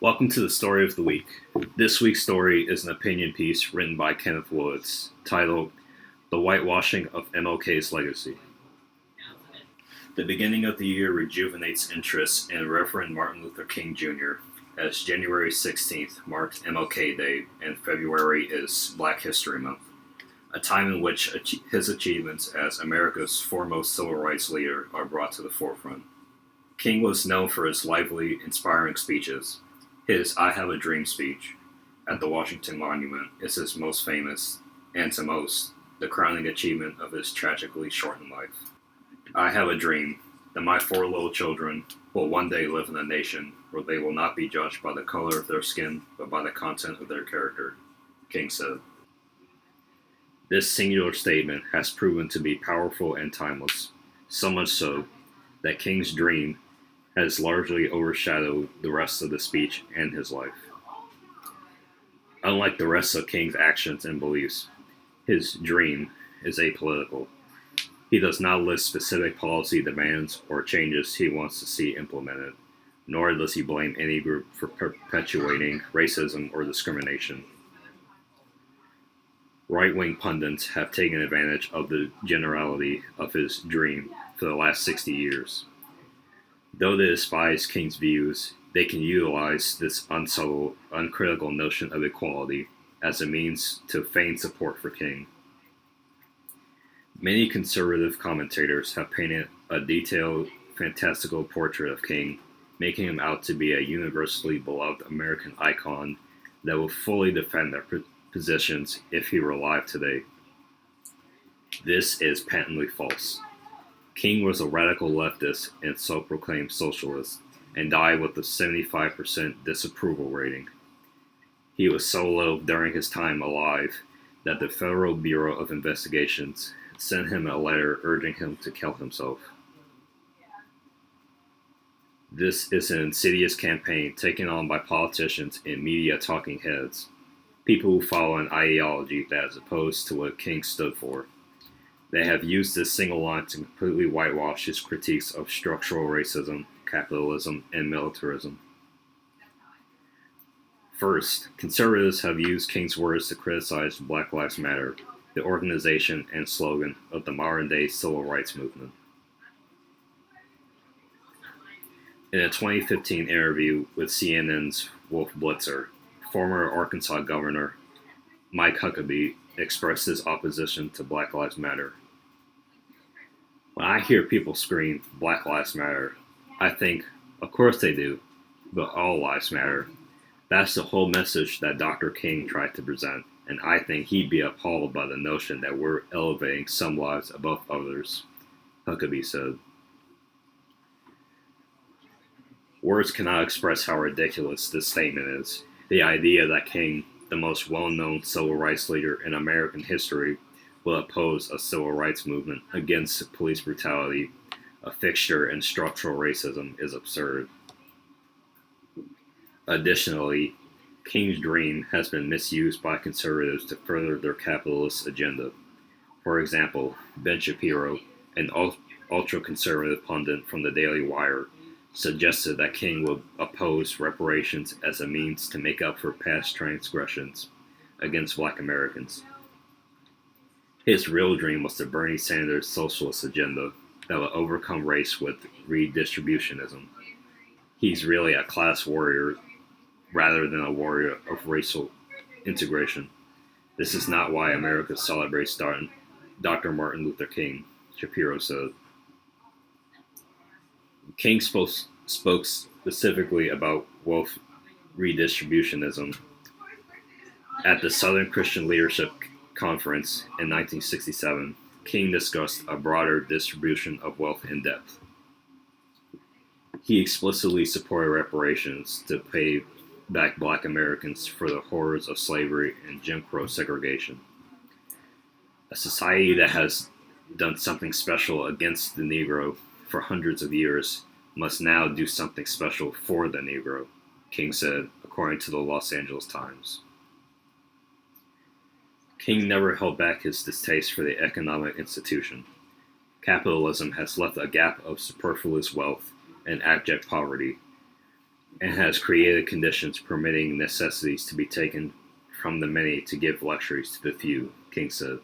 Welcome to the Story of the Week. This week's story is an opinion piece written by Kenneth Woods, titled The Whitewashing of MLK's Legacy. The beginning of the year rejuvenates interest in Reverend Martin Luther King Jr., as January 16th marks MLK Day and February is Black History Month, a time in which his achievements as America's foremost civil rights leader are brought to the forefront. King was known for his lively, inspiring speeches. His I Have a Dream speech at the Washington Monument is his most famous, and to most, the crowning achievement of his tragically shortened life. I have a dream that my four little children will one day live in a nation where they will not be judged by the color of their skin, but by the content of their character, King said. This singular statement has proven to be powerful and timeless, so much so that King's dream has largely overshadowed the rest of the speech and his life. Unlike the rest of King's actions and beliefs, his dream is apolitical. He does not list specific policy demands or changes he wants to see implemented, nor does he blame any group for perpetuating racism or discrimination. Right-wing pundits have taken advantage of the generality of his dream for the last 60 years. Though they despise King's views, they can utilize this unsubtle, uncritical notion of equality as a means to feign support for King. Many conservative commentators have painted a detailed, fantastical portrait of King, making him out to be a universally beloved American icon that will fully defend their positions if he were alive today. This is patently false. King was a radical leftist and self-proclaimed socialist, and died with a 75% disapproval rating. He was so low during his time alive that the Federal Bureau of Investigations sent him a letter urging him to kill himself. This is an insidious campaign taken on by politicians and media talking heads, people who follow an ideology that is opposed to what King stood for. They have used this single line to completely whitewash his critiques of structural racism, capitalism, and militarism. First, conservatives have used King's words to criticize Black Lives Matter, the organization and slogan of the modern-day civil rights movement. In a 2015 interview with CNN's Wolf Blitzer, former Arkansas Governor Mike Huckabee expressed his opposition to Black Lives Matter. When I hear people scream, Black Lives Matter, I think, of course they do, but all lives matter. That's the whole message that Dr. King tried to present, and I think he'd be appalled by the notion that we're elevating some lives above others, Huckabee said. Words cannot express how ridiculous this statement is. The idea that King, the most well-known civil rights leader in American history, will oppose a civil rights movement against police brutality, a fixture in structural racism, is absurd. Additionally, King's dream has been misused by conservatives to further their capitalist agenda. For example, Ben Shapiro, an ultra-conservative pundit from the Daily Wire, suggested that King would oppose reparations as a means to make up for past transgressions against Black Americans. His real dream was the Bernie Sanders socialist agenda that would overcome race with redistributionism. He's really a class warrior rather than a warrior of racial integration. This is not why America celebrates Dr. Martin Luther King, Shapiro said. King spoke specifically about wealth redistributionism at the Southern Christian Leadership Conference in 1967. King discussed a broader distribution of wealth in depth. He explicitly supported reparations to pay back Black Americans for the horrors of slavery and Jim Crow segregation. A society that has done something special against the Negro for hundreds of years must now do something special for the Negro, King said, according to the Los Angeles Times. King never held back his distaste for the economic institution. Capitalism has left a gap of superfluous wealth and abject poverty. and has created conditions permitting necessities to be taken from the many to give luxuries to the few, King said.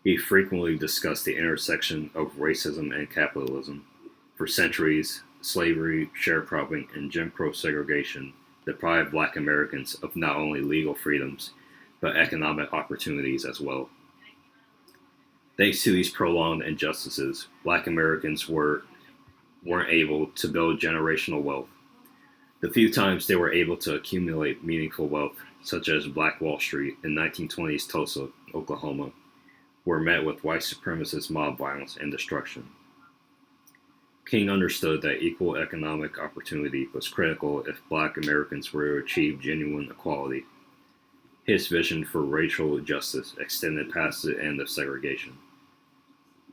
He frequently discussed the intersection of racism and capitalism. For centuries, slavery, sharecropping, and Jim Crow segregation deprived Black Americans of not only legal freedoms, but economic opportunities as well. Thanks to these prolonged injustices, Black Americans weren't able to build generational wealth. The few times they were able to accumulate meaningful wealth, such as Black Wall Street in 1920s Tulsa, Oklahoma, were met with white supremacist mob violence and destruction. King understood that equal economic opportunity was critical if Black Americans were to achieve genuine equality. His vision for racial justice extended past the end of segregation.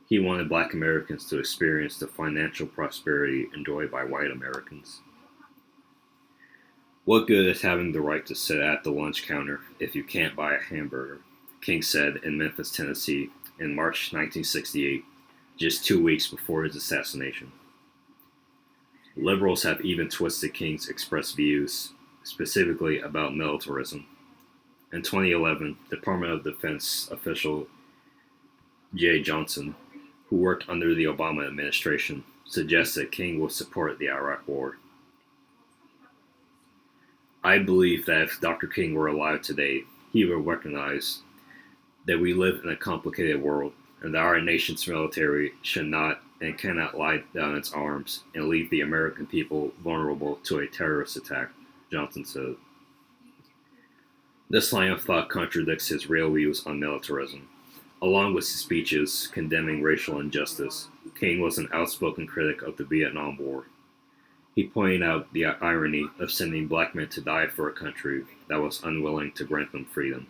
He wanted Black Americans to experience the financial prosperity enjoyed by white Americans. What good is having the right to sit at the lunch counter if you can't buy a hamburger? King said in Memphis, Tennessee in March 1968, just 2 weeks before his assassination. Liberals have even twisted King's expressed views, specifically about militarism. In 2011, Department of Defense official Jay Johnson, who worked under the Obama administration, suggested King would support the Iraq War. I believe that if Dr. King were alive today, he would recognize that we live in a complicated world and that our nation's military should not and cannot lie down its arms and leave the American people vulnerable to a terrorist attack, Johnson said. This line of thought contradicts his real views on militarism. Along with his speeches condemning racial injustice, King was an outspoken critic of the Vietnam War. He pointed out the irony of sending Black men to die for a country that was unwilling to grant them freedom.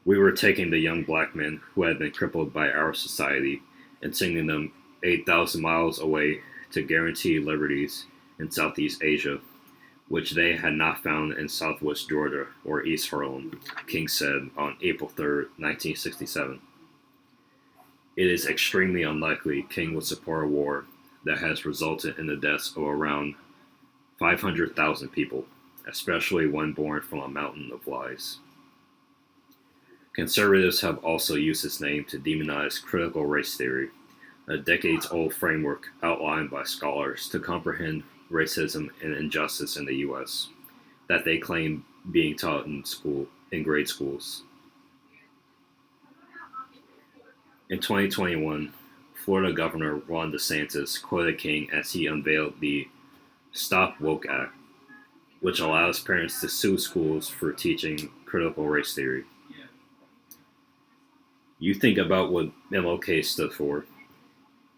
We were taking the young Black men who had been crippled by our society and sending them 8,000 miles away to guarantee liberties in Southeast Asia, which they had not found in Southwest Georgia or East Harlem, King said on April 3, 1967. It is extremely unlikely King would support a war that has resulted in the deaths of around 500,000 people, especially one born from a mountain of lies. Conservatives have also used this name to demonize critical race theory, a decades-old framework outlined by scholars to comprehend racism and injustice in the U.S. that they claim being taught in grade schools. In 2021, Florida Governor Ron DeSantis quoted King as he unveiled the Stop Woke Act, which allows parents to sue schools for teaching critical race theory. You think about what MLK stood for.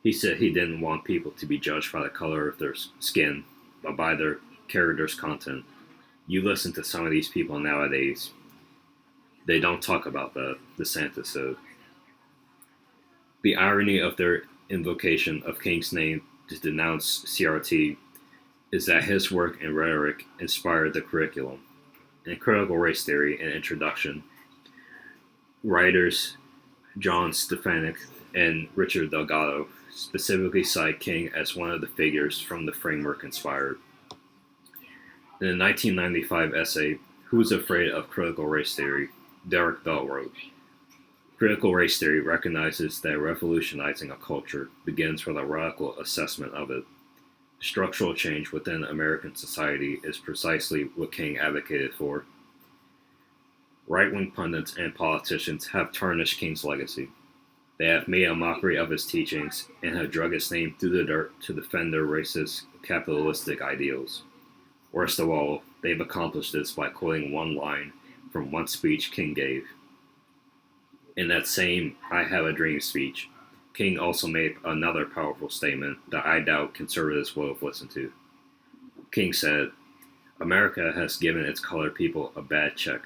He said he didn't want people to be judged by the color of their skin, but by their character's content. You listen to some of these people nowadays, they don't talk about that, DeSantis said. The irony of their invocation of King's name to denounce CRT is that his work and rhetoric inspired the curriculum. In critical race theory and introduction, writers John Stefanik and Richard Delgado specifically cite King as one of the figures from the framework inspired. In a 1995 essay, Who's Afraid of Critical Race Theory?, Derek Bell wrote, Critical race theory recognizes that revolutionizing a culture begins with a radical assessment of it. Structural change within American society is precisely what King advocated for. Right-wing pundits and politicians have tarnished King's legacy. They have made a mockery of his teachings and have dragged his name through the dirt to defend their racist, capitalistic ideals. Worst of all, they've accomplished this by quoting one line from one speech King gave. In that same I Have a Dream speech, King also made another powerful statement that I doubt conservatives will have listened to. King said, America has given its colored people a bad check,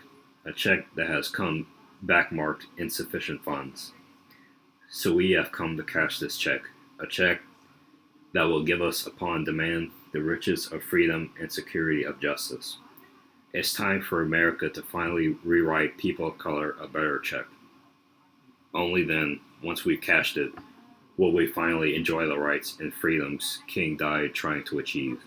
a check that has come back marked insufficient funds. So we have come to cash this check, a check that will give us upon demand the riches of freedom and security of justice. It's time for America to finally rewrite people of color a better check. Only then, once we've cashed it, will we finally enjoy the rights and freedoms King died trying to achieve?